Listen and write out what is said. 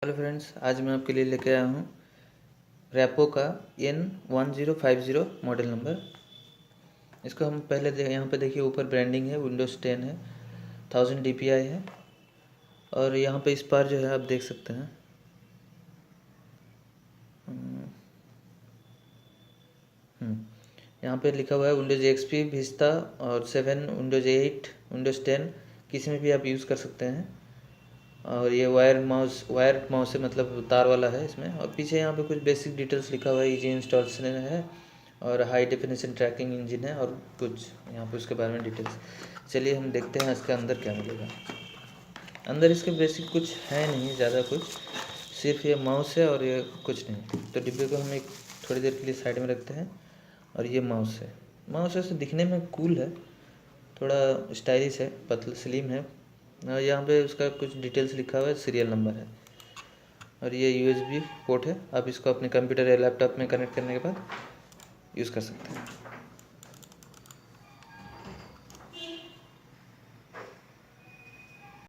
Hello friends, आज मैं आपके लिए लेके आया हूँ रैपो का N1050 मॉडल नंबर। इसको हम पहले यहाँ पे देखिए, ऊपर ब्रांडिंग है, विंडोज 10 है, 1000 DPI है। और यहाँ पे इस बार जो है आप देख सकते हैं, यहाँ पे लिखा हुआ है विंडोज XP, विस्ता और 7, विंडोज 8, विंडोज 10 किसी में भी आप यूज़ कर सकते हैं। और ये वायर माउस है, मतलब तार वाला है इसमें। और पीछे यहाँ पे कुछ बेसिक डिटेल्स लिखा हुआ है, इजी इंस्टॉलेशन है और हाई डेफिनेशन ट्रैकिंग इंजन है और कुछ यहाँ पे उसके बारे में डिटेल्स। चलिए हम देखते हैं इसके अंदर क्या मिलेगा। अंदर इसके बेसिक कुछ है नहीं ज़्यादा कुछ, सिर्फ ये माउस है और ये कुछ नहीं। तो डिब्बे को हम एक थोड़ी देर के लिए साइड में रखते हैं। और ये माउस है, माउस ऐसे दिखने में कूल है, थोड़ा स्टाइलिश है, पतला स्लिम है। और यहाँ पे उसका कुछ डिटेल्स लिखा हुआ है, सीरियल नंबर है। और ये USB पोर्ट है, आप इसको अपने कंप्यूटर या लैपटॉप में कनेक्ट करने के बाद यूज़ कर सकते हैं।